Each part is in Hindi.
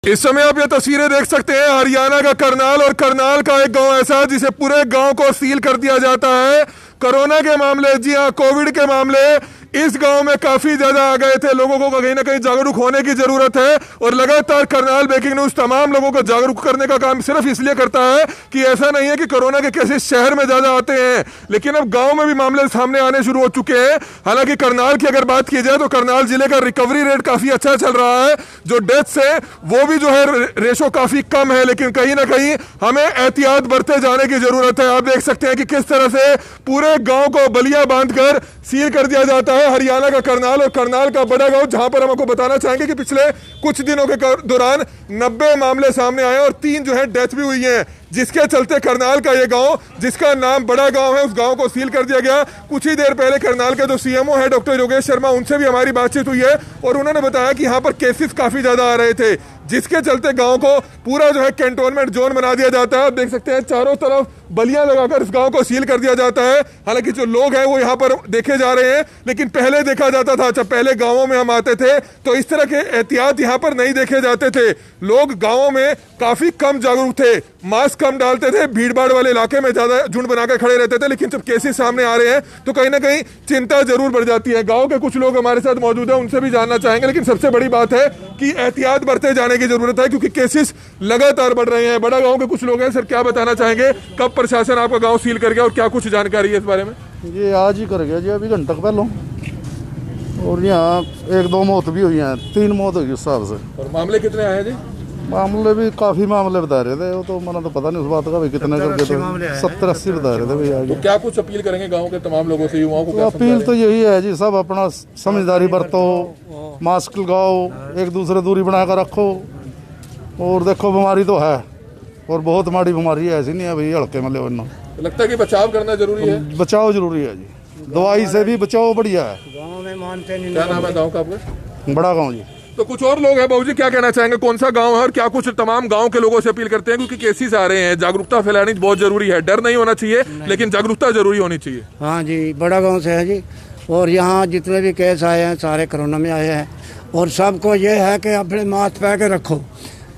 इस समय आप ये तस्वीरें देख सकते हैं हरियाणा का करनाल और करनाल का एक गांव ऐसा जिसे पूरे गांव को सील कर दिया जाता है कोरोना के मामले। जी हां, कोविड के मामले इस गांव में काफी ज्यादा आ गए थे। लोगों को कहीं ना कहीं जागरूक होने की जरूरत है और लगातार करनाल ब्रेकिंग न्यूज तमाम लोगों को जागरूक करने का काम सिर्फ इसलिए करता है कि ऐसा नहीं है कि कोरोना के केसेस शहर में ज्यादा आते हैं, लेकिन अब गांव में भी मामले सामने आने शुरू हो चुके हैं। हालांकि करनाल की अगर बात की जाए तो करनाल जिले का रिकवरी रेट काफी अच्छा चल रहा है, जो डेथ्स है वो भी जो है रेशो काफी कम है, लेकिन कहीं ना कहीं हमें एहतियात बरते जाने की जरूरत है। आप देख सकते हैं कि किस तरह से पूरे गांव को बलिया बांधकर सील कर दिया जाता है हरियाणा का करनाल और करनाल का बड़ा गांव, जहां पर हम आपको बताना चाहेंगे कि पिछले कुछ दिनों के दौरान 90 मामले सामने आए और 3 जो है डेथ भी हुई है, जिसके चलते करनाल का ये गांव जिसका नाम बड़ा गांव है उस गांव को सील कर दिया गया। कुछ ही देर पहले करनाल के जो सीएमओ है डॉक्टर योगेश शर्मा, उनसे भी हमारी बातचीत हुई है और उन्होंने बताया कि यहाँ पर केसेस काफी ज्यादा आ रहे थे, जिसके चलते गांव को पूरा जो है कैंटोनमेंट जोन बना दिया जाता है। आप देख सकते हैं चारों तरफ बलियां लगाकर इस गांव को सील कर दिया जाता है। हालांकि जो लोग हैं वो यहाँ पर देखे जा रहे हैं, लेकिन पहले देखा जाता था, जब पहले गांवों में हम आते थे तो इस तरह के एहतियात यहाँ पर नहीं देखे जाते थे। लोग गांवों में काफी कम जागरूक थे, मास्क कम डालते थे, भीड़ भाड़ वाले इलाके में ज्यादा झुंड बनाकर खड़े रहते थे, लेकिन जब केसेस सामने आ रहे हैं तो कहीं ना कहीं चिंता जरूर बढ़ जाती है। गांव के कुछ लोग हमारे साथ मौजूद हैं, उनसे भी जानना चाहेंगे, लेकिन सबसे बड़ी बात है कि एहतियात बरते जाने की जरूरत है क्योंकि केसेस लगातार बढ़ रहे हैं। बड़ा गांव के कुछ लोग हैं, सर क्या बताना चाहेंगे, कब प्रशासन आपका गांव सील कर गया और क्या कुछ जानकारी है इस बारे में? ये आज ही कर गया जी, अभी घंटा पहले, और यहाँ 1-2 मौत भी हुई हैं, 3 मौत हुई उस हिसाब से। और मामले कितने आए हैं जी? मामले भी काफी मामले बता रहे थे, वो तो मैंने तो पता नहीं उस बात का भी कितने करके, तो 70-80 बता रहे थे भैया। तो क्या कुछ अपील करेंगे गांव के तमाम लोगों से, युवाओं को? तो अपील तो यही है जी, सब अपना समझदारी बरतो, मास्क लगाओ, एक दूसरे दूरी बना कर रखो, और देखो बीमारी तो है और बहुत माड़ी बीमारी है, ऐसी नहीं है भाई हल्के में ले। लगता है कि बचाव करना जरूरी है। बचाव जरूरी है जी, दवाई से भी बचाव बढ़िया है। गाँव में मानते नहीं। क्या नाम है गांव का आपका? बड़ा गाँव जी। तो कुछ और लोग हैं, बाबू जी क्या कहना चाहेंगे, कौन सा गांव है और क्या कुछ तमाम गांव के लोगों से अपील करते हैं, क्योंकि केसेस आ रहे हैं, जागरूकता फैलानी बहुत जरूरी है। डर नहीं होना चाहिए, लेकिन जागरूकता जरूरी होनी चाहिए। हाँ जी, बड़ा गांव से है जी, और यहाँ जितने भी केस आए हैं सारे कोरोना में आए हैं, और सबको ये है कि अपने मास्क पहन के रखो,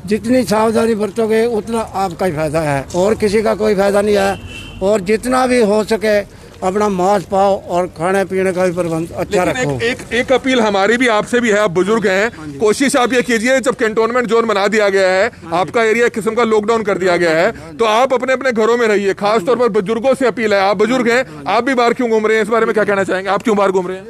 जितनी सावधानी बरतोगे उतना आपका ही फायदा है और किसी का कोई फायदा नहीं है। और जितना भी हो सके अपना मास्क पाओ और खाने पीने का भी प्रबंध अच्छा रखो। एक अपील हमारी भी आपसे भी है, आप बुजुर्ग हैं, कोशिश आप ये कीजिए, जब कैंटोनमेंट जोन बना दिया गया है, आपका एरिया एक किस्म का लॉकडाउन कर दिया गया है, तो आप अपने अपने घरों में रहिए। खास तौर पर बुजुर्गों से अपील है, आप बुजुर्ग हैं, आप भी बाहर क्यों घूम रहे हैं, इस बारे में क्या कहना चाहेंगे? आप क्यों बाहर घूम रहे हैं?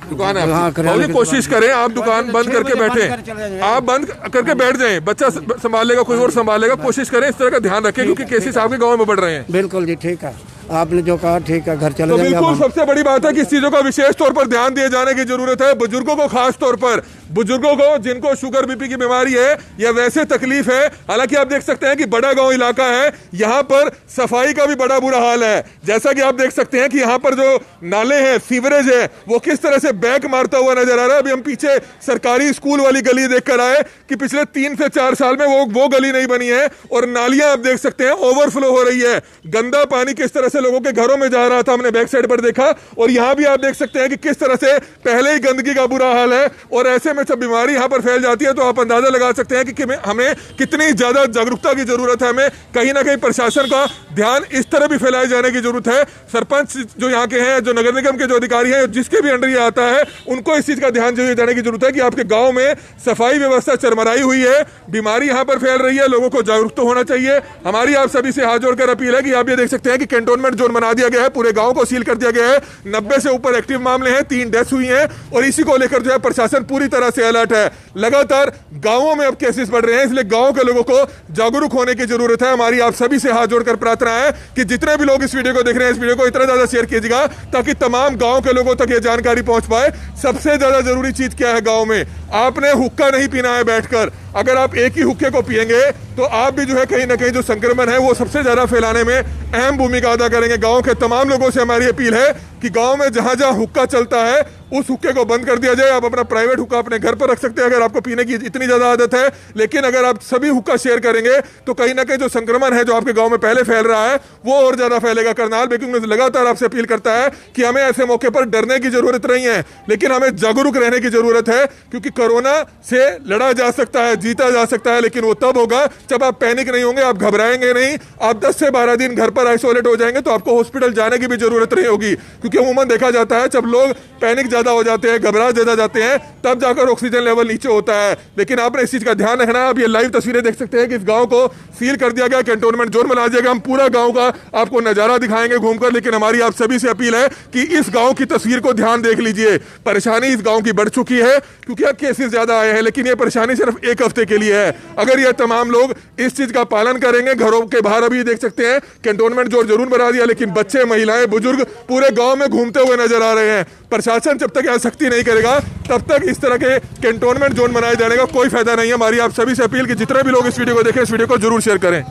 दुकान है आपकी, कोशिश करें आप दुकान बंद करके बैठे, आप बंद करके बैठ जाए, बच्चा संभाल लेगा, कोई और संभाल लेगा। कोशिश करें इस तरह का ध्यान रखें क्योंकि केसेस आपके गाँव में बढ़ रहे हैं। बिल्कुल जी, ठीक है, आपने जो कहा ठीक है, घर चले जाएंगे। बिल्कुल सबसे बड़ी बात है कि इस चीजों का विशेष तौर पर ध्यान दिए जाने की जरूरत है। बुजुर्गों को, खास तौर पर बुजुर्गों को जिनको शुगर बीपी की बीमारी है या वैसे तकलीफ है। हालांकि आप देख सकते हैं कि बड़ा गांव इलाका है, यहाँ पर सफाई का भी बड़ा बुरा हाल है। जैसा कि आप देख सकते हैं कि यहाँ पर जो नाले हैं, सीवरेज है, वो किस तरह से बैक मारता हुआ नजर आ रहा है। अभी हम पीछे सरकारी स्कूल वाली गली देख कर आए कि पिछले 3 से 4 साल में वो गली नहीं बनी है और नालियां आप देख सकते हैं ओवरफ्लो हो रही है। गंदा पानी किस तरह से लोगों के घरों में जा रहा था, हमने बैक साइड पर देखा, और यहाँ भी आप देख सकते हैं कि किस तरह से पहले ही गंदगी का बुरा हाल है। और ऐसे में जब बीमारी यहाँ पर फैल जाती है तो आप अंदाजा लगा सकते हैं कि हमें कितनी ज्यादा जागरूकता की जरूरत है। हमें कहीं ना कहीं प्रशासन का ध्यान इस तरह भी फैलाए जाने की जरूरत है। सरपंच जो यहाँ के हैं, जो नगर निगम के जो अधिकारी हैं, जिसके भी अंडर ये आता है, उनको इस चीज का ध्यान दिए जाने की जरूरत है कि आपके गांव में सफाई व्यवस्था चरमराई हुई है, बीमारी यहाँ पर फैल रही है, लोगों को जागरूक तो होना चाहिए। हमारी आप सभी से हाथ जोड़कर अपील है कि आप ये देख सकते हैं कि कैंटोनमेंट जोन बना दिया गया है, पूरे गांव को सील कर दिया गया है। 90 से ऊपर एक्टिव मामले हैं, 3 डेथ्स हुई हैं और इसी को लेकर जो है प्रशासन पूरी तरह से अलर्ट है। लगातार गांवों में अब केसेस बढ़ रहे हैं, इसलिए गांव के लोगों को जागरूक होने की जरूरत है। हमारी आप सभी से हाथ जोड़कर प्रार्थना है कि जितने भी लोग इस वीडियो को देख रहे हैं, इस वीडियो को इतना ज्यादा शेयर कीजिएगा ताकि तमाम गांव के लोगों तक ये जानकारी पहुंच पाए। सबसे ज्यादा जरूरी चीज क्या है गांव में, आपने हुक्का नहीं पीना है बैठकर। अगर आप एक ही हुक्के को पिएंगे तो आप भी जो है कहीं ना कहीं जो संक्रमण है वो सबसे ज्यादा फैलाने में अहम भूमिका अदा करेंगे। गांव के तमाम लोगों से हमारी अपील है कि गांव में जहां जहां हुक्का चलता है उस हुक्के को बंद कर दिया जाए। आप अपना प्राइवेट हुक्का अपने घर पर रख सकते हैं अगर आपको पीने की इतनी ज्यादा आदत है, लेकिन अगर आप सभी हुक्का शेयर करेंगे तो कहीं ना कहीं जो संक्रमण है जो आपके गांव में पहले फैल रहा है वो और ज्यादा फैलेगा। करनाल ब्रेकिंग न्यूज लगातार आपसे अपील करता है कि हमें ऐसे मौके पर डरने की जरूरत नहीं है, लेकिन हमें जागरूक रहने की जरूरत है, क्योंकि कोरोना से लड़ा जा सकता है, जीता जा सकता है, लेकिन वो तब होगा जब आप पैनिक नहीं होंगे, आप घबराएंगे नहीं। आप 10 से 12 दिन घर पर आइसोलेट हो जाएंगे तो आपको हॉस्पिटल जाने की भी जरूरत नहीं होगी, क्योंकि अमूमन देखा जाता है जब लोग पैनिक ज्यादा हो जाते हैं, घबरा ज्यादा जाते हैं, तब जाकर ऑक्सीजन लेवल नीचे होता है। लेकिन आपने इस चीज का ध्यान रखना है। आप ये लाइव तस्वीरें देख सकते हैं कि इस गांव को सील कर दिया गया, कैंटोनमेंट जोन बना दिया गया। हम पूरा गांव का आपको नजारा दिखाएंगे घूमकर, लेकिन हमारी आप सभी से अपील है कि इस गांव की तस्वीर को ध्यान देख लीजिए। परेशानी इस गांव की बढ़ चुकी है क्योंकि अब केसेस ज्यादा आए हैं, लेकिन ये परेशानी सिर्फ एक हफ्ते के लिए है। अगर ये तमाम लोग इस चीज का पालन करेंगे, घरों के बाहर अभी देख सकते हैं कैंटोनमेंट जोन जरूर बना दिया, लेकिन बच्चे, महिलाएं, बुजुर्ग पूरे गांव में घूमते हुए नजर आ रहे हैं। प्रशासन जब तक यह सख्ती नहीं करेगा तब तक इस तरह के कैंटोनमेंट जोन बनाए जाने का कोई फायदा नहीं है। हमारी आप सभी से अपील कि जितने भी लोग इस वीडियो को देखें, इस वीडियो को जरूर शेयर करें।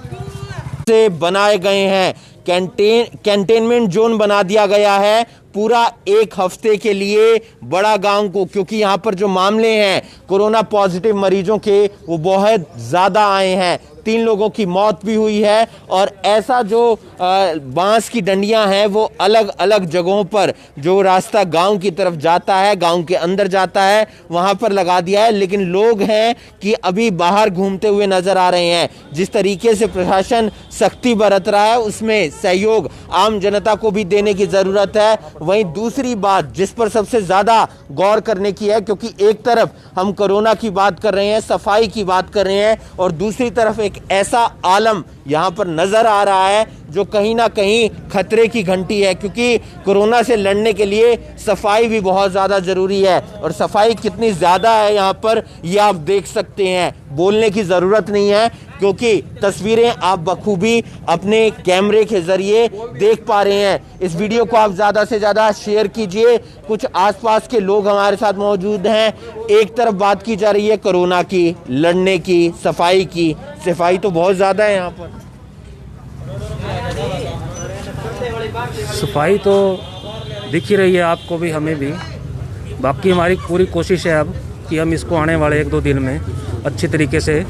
से बनाए गए हैं कंटेनमेंट जोन बना दिया गया है पूरा एक हफ्ते के लिए बड़ा गांव को, क्योंकि यहाँ पर जो मामले हैं कोरोना पॉजिटिव मरीजों के वो बहुत ज़्यादा आए हैं। 3 लोगों की मौत भी हुई है और ऐसा जो बांस की डंडियां हैं वो अलग अलग जगहों पर, जो रास्ता गांव की तरफ जाता है, गांव के अंदर जाता है, वहां पर लगा दिया है। लेकिन लोग हैं कि अभी बाहर घूमते हुए नजर आ रहे हैं। जिस तरीके से प्रशासन सख्ती बरत रहा है उसमें सहयोग आम जनता को भी देने की ज़रूरत है। वहीं दूसरी बात जिस पर सबसे ज़्यादा गौर करने की है, क्योंकि एक तरफ हम कोरोना की बात कर रहे हैं, सफाई की बात कर रहे हैं, और दूसरी तरफ एक ऐसा आलम यहाँ पर नजर आ रहा है जो कहीं ना कहीं खतरे की घंटी है, क्योंकि कोरोना से लड़ने के लिए सफाई भी बहुत ज़्यादा ज़रूरी है। और सफाई कितनी ज़्यादा है यहाँ पर ये आप देख सकते हैं, बोलने की ज़रूरत नहीं है, क्योंकि तस्वीरें आप बखूबी अपने कैमरे के ज़रिए देख पा रहे हैं। इस वीडियो को आप ज़्यादा से ज़्यादा शेयर कीजिए। कुछ आसपास के लोग हमारे साथ मौजूद हैं। एक तरफ बात की जा रही है कोरोना की, लड़ने की, सफाई की। सफाई तो बहुत ज़्यादा है यहाँ पर, सफाई तो दिख ही रही है आपको भी, हमें भी। बाकी हमारी पूरी कोशिश है अब कि हम इसको आने वाले 1-2 दिन में अच्छी तरीके से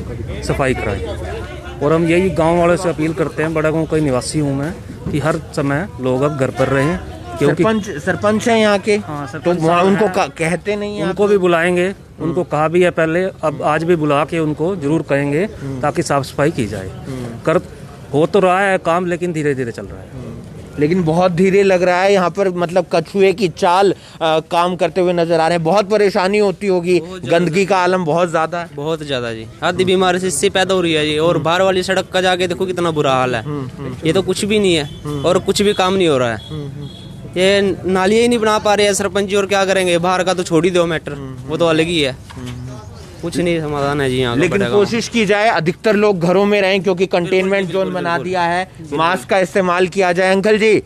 सफाई कराएं। और हम यही गांव वालों से अपील करते हैं, बड़ा गांव का निवासी हूं मैं, कि हर समय लोग अब घर पर रहें, क्योंकि सरपंच हैं यहाँ के। हाँ, तो सरपंच उनको कहते नहीं हैं, उनको भी बुलाएंगे, उनको कहा भी है पहले, अब आज भी बुला के उनको जरूर कहेंगे ताकि साफ सफाई की जाए। कर हो तो रहा है काम, लेकिन धीरे धीरे चल रहा है, लेकिन बहुत धीरे लग रहा है। यहाँ पर मतलब कछुए की चाल काम करते हुए नजर आ रहे हैं। बहुत परेशानी होती होगी, गंदगी का आलम बहुत ज्यादा है। बहुत ज्यादा जी, आधी बीमारी से इससे पैदा हो रही है जी। और बाहर वाली सड़क का जाके देखो कितना बुरा हाल है। ये तो कुछ भी नहीं है और कुछ भी काम नहीं हो रहा है। ये नालियाँ ही नहीं बना पा रहे हैं सरपंच जी, और क्या करेंगे। बाहर का तो छोड़ ही दो मैटर, वो तो अलग ही है, कुछ नहीं समाधान है जी यहाँ। लेकिन कोशिश की जाए अधिकतर लोग घरों में रहें, क्योंकि कंटेनमेंट जोन बना दिया है। मास्क का इस्तेमाल किया जाए। अंकल जी,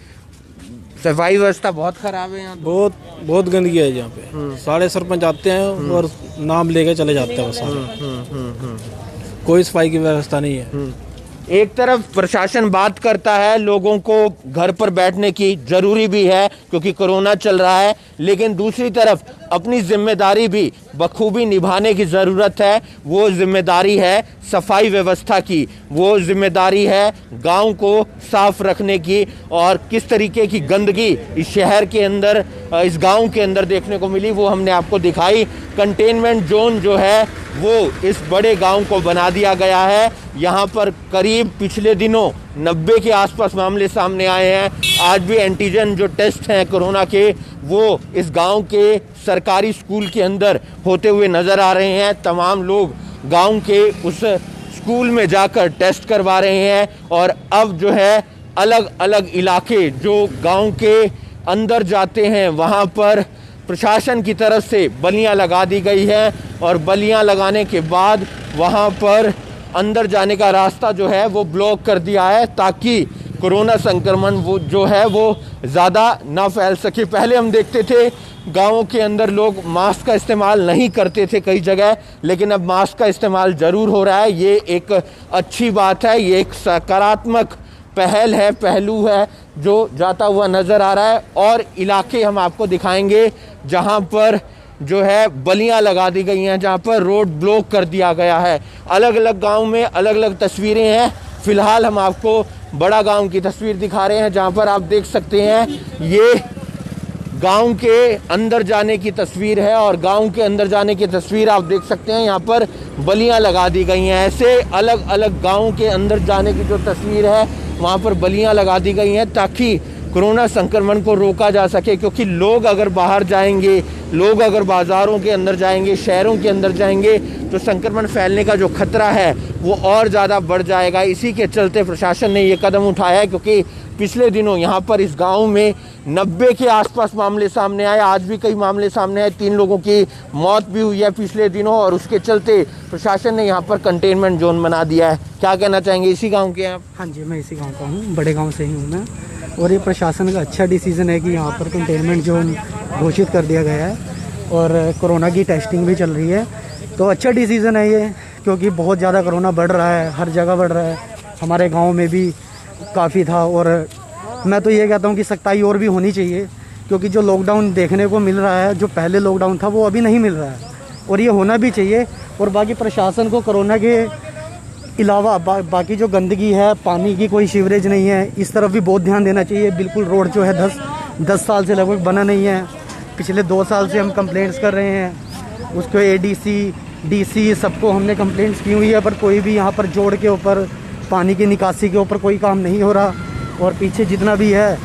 सफाई व्यवस्था बहुत खराब है यहाँ। बहुत गंदगी है यहाँ पे। सारे सरपंच आते हैं और नाम लेके चले जाते हैं, सारे। कोई सफाई की व्यवस्था नहीं है। एक तरफ प्रशासन बात करता है लोगों को घर पर बैठने की, जरूरी भी है क्योंकि कोरोना चल रहा है, लेकिन दूसरी तरफ अपनी जिम्मेदारी भी बखूबी निभाने की ज़रूरत है। वो जिम्मेदारी है सफाई व्यवस्था की, वो जिम्मेदारी है गांव को साफ रखने की। और किस तरीके की गंदगी इस शहर के अंदर, इस गांव के अंदर देखने को मिली, वो हमने आपको दिखाई। कंटेनमेंट जोन जो है वो इस बड़े गांव को बना दिया गया है। यहाँ पर करीब पिछले दिनों 90 के आसपास मामले सामने आए हैं। आज भी एंटीजन जो टेस्ट हैं कोरोना के, वो इस गांव के सरकारी स्कूल के अंदर होते हुए नज़र आ रहे हैं। तमाम लोग गांव के उस स्कूल में जाकर टेस्ट करवा रहे हैं। और अब जो है अलग अलग इलाके जो गांव के अंदर जाते हैं, वहाँ पर प्रशासन की तरफ से बलियां लगा दी गई है। और बलियां लगाने के बाद वहाँ पर अंदर जाने का रास्ता जो है वो ब्लॉक कर दिया है, ताकि कोरोना संक्रमण वो जो है वो ज़्यादा ना फैल सके। पहले हम देखते थे गाँवों के अंदर लोग मास्क का इस्तेमाल नहीं करते थे कई जगह, लेकिन अब मास्क का इस्तेमाल ज़रूर हो रहा है। ये एक अच्छी बात है, ये एक सकारात्मक पहल है, पहलू है जो जाता हुआ नज़र आ रहा है। और इलाके हम आपको दिखाएंगे जहाँ पर जो है बलियां लगा दी गई हैं, जहाँ पर रोड ब्लॉक कर दिया गया है। अलग अलग गांव में अलग अलग तस्वीरें हैं। फिलहाल हम आपको बड़ा गांव की तस्वीर दिखा रहे हैं, जहाँ पर आप देख सकते हैं ये गांव के अंदर जाने की तस्वीर है और गांव के अंदर जाने की तस्वीर आप देख सकते हैं। यहाँ पर बलियां लगा दी गई हैं। ऐसे अलग अलग गांव के अंदर जाने की जो तस्वीर है वहाँ पर बलियां लगा दी गई हैं ताकि कोरोना संक्रमण को रोका जा सके, क्योंकि लोग अगर बाहर जाएंगे, लोग अगर बाज़ारों के अंदर जाएंगे, शहरों के अंदर जाएंगे तो संक्रमण फैलने का जो खतरा है वो और ज़्यादा बढ़ जाएगा। इसी के चलते प्रशासन ने ये कदम उठाया है, क्योंकि पिछले दिनों यहाँ पर इस गांव में 90 के आसपास मामले सामने आए। आज भी कई मामले सामने आए, 3 लोगों की मौत भी हुई है पिछले दिनों और उसके चलते प्रशासन ने यहाँ पर कंटेनमेंट जोन बना दिया है। क्या कहना चाहेंगे? इसी गांव के आप? हाँ जी, मैं इसी गांव का हूँ, बड़े गांव से ही हूँ मैं। और ये प्रशासन का अच्छा डिसीजन है कि यहाँ पर कंटेनमेंट जोन घोषित कर दिया गया है और कोरोना की टेस्टिंग भी चल रही है। तो अच्छा डिसीजन है ये, क्योंकि बहुत ज़्यादा कोरोना बढ़ रहा है, हर जगह बढ़ रहा है। हमारे गांव में भी काफ़ी था और मैं तो ये कहता हूँ कि सख्ताई और भी होनी चाहिए, क्योंकि जो लॉकडाउन देखने को मिल रहा है, जो पहले लॉकडाउन था वो अभी नहीं मिल रहा है और ये होना भी चाहिए। और बाकी प्रशासन को कोरोना के अलावा बाकी जो गंदगी है, पानी की कोई सीवरेज नहीं है, इस तरफ भी बहुत ध्यान देना चाहिए। बिल्कुल रोड जो है 10 साल से लगभग बना नहीं है। पिछले 2 साल से हम कंप्लेंट्स कर रहे हैं, उसको ADC DC सबको हमने कंप्लेंट्स की हुई है, पर कोई भी यहाँ पर जोड़ के ऊपर, पानी की निकासी के ऊपर कोई काम नहीं हो रहा। और पीछे जितना भी है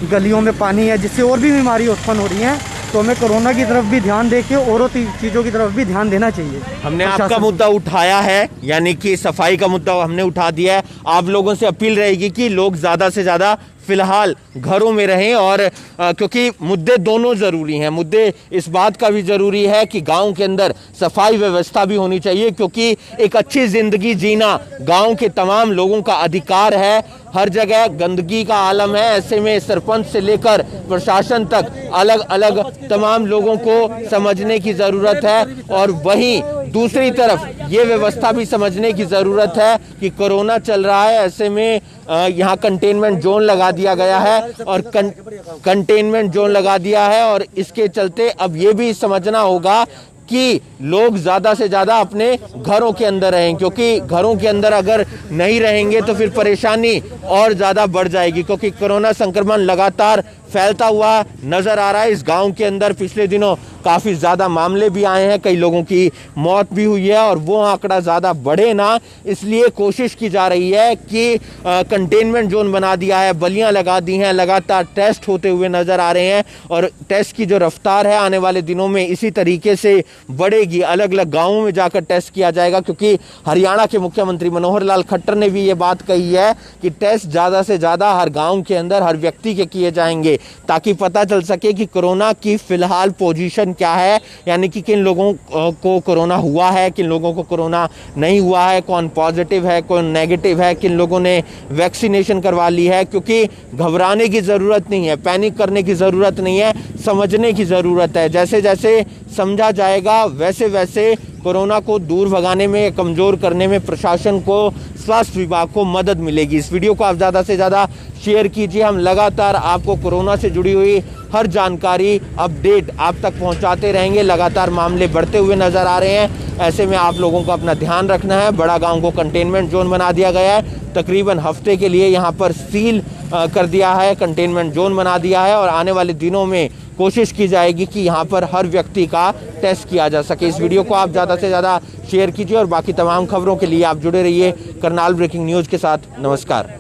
गलियों में पानी है, जिससे और भी बीमारी उत्पन्न हो रही हैं। तो हमें कोरोना की तरफ भी ध्यान देके और चीज़ों की तरफ भी ध्यान देना चाहिए। हमने आपका मुद्दा उठाया है, यानी कि सफाई का मुद्दा हमने उठा दिया है। आप लोगों से अपील रहेगी कि लोग ज़्यादा से ज़्यादा फिलहाल घरों में रहें और क्योंकि मुद्दे दोनों ज़रूरी हैं। मुद्दे इस बात का भी ज़रूरी है कि गांव के अंदर सफाई व्यवस्था भी होनी चाहिए, क्योंकि एक अच्छी ज़िंदगी जीना गांव के तमाम लोगों का अधिकार है। हर जगह गंदगी का आलम है, ऐसे में सरपंच से लेकर प्रशासन तक अलग अलग तमाम लोगों को समझने की ज़रूरत है। और वहीं दूसरी तरफ ये व्यवस्था भी समझने की ज़रूरत है कि कोरोना चल रहा है, ऐसे में यहाँ कंटेनमेंट जोन लगा दिया गया है और कंटेनमेंट जोन लगा दिया है और इसके चलते अब ये भी समझना होगा कि लोग ज़्यादा से ज़्यादा अपने घरों के अंदर रहें, क्योंकि घरों के अंदर अगर नहीं रहेंगे तो फिर परेशानी और ज़्यादा बढ़ जाएगी, क्योंकि कोरोना संक्रमण लगातार फैलता हुआ नज़र आ रहा है। इस गांव के अंदर पिछले दिनों काफ़ी ज़्यादा मामले भी आए हैं, कई लोगों की मौत भी हुई है और वो आंकड़ा ज़्यादा बढ़े ना, इसलिए कोशिश की जा रही है कि कंटेनमेंट जोन बना दिया है, बलियां लगा दी हैं, लगातार टेस्ट होते हुए नज़र आ रहे हैं और टेस्ट की जो रफ्तार है आने वाले दिनों में इसी तरीके से बढ़ेगी। अलग अलग गाँवों में जाकर टेस्ट किया जाएगा, क्योंकि हरियाणा के मुख्यमंत्री मनोहर लाल खट्टर ने भी ये बात कही है कि टेस्ट ज़्यादा से ज़्यादा हर गाँव के अंदर हर व्यक्ति के किए जाएंगे, ताकि पता चल सके कि कोरोना की फिलहाल पोजीशन क्या है, यानी कि किन लोगों को कोरोना हुआ है, किन लोगों को कोरोना नहीं हुआ है, कौन पॉजिटिव है, कौन नेगेटिव है, किन लोगों ने वैक्सीनेशन करवा ली है। क्योंकि घबराने की ज़रूरत नहीं है, पैनिक करने की ज़रूरत नहीं है, समझने की ज़रूरत है। जैसे जैसे समझा जाएगा वैसे वैसे कोरोना को दूर भगाने में, कमज़ोर करने में प्रशासन को, स्वास्थ्य विभाग को मदद मिलेगी। इस वीडियो को आप ज़्यादा से ज़्यादा शेयर कीजिए। हम लगातार आपको कोरोना से जुड़ी हुई हर जानकारी, अपडेट आप तक पहुंचाते रहेंगे। लगातार मामले बढ़ते हुए नज़र आ रहे हैं, ऐसे में आप लोगों को अपना ध्यान रखना है। बड़ा गांव को कंटेनमेंट जोन बना दिया गया है, तकरीबन हफ्ते के लिए यहाँ पर सील कर दिया है, कंटेनमेंट जोन बना दिया है और आने वाले दिनों में कोशिश की जाएगी कि यहाँ पर हर व्यक्ति का टेस्ट किया जा सके। इस वीडियो को आप ज़्यादा से ज़्यादा शेयर कीजिए और बाकी तमाम खबरों के लिए आप जुड़े रहिए करनाल ब्रेकिंग न्यूज़ के साथ। नमस्कार।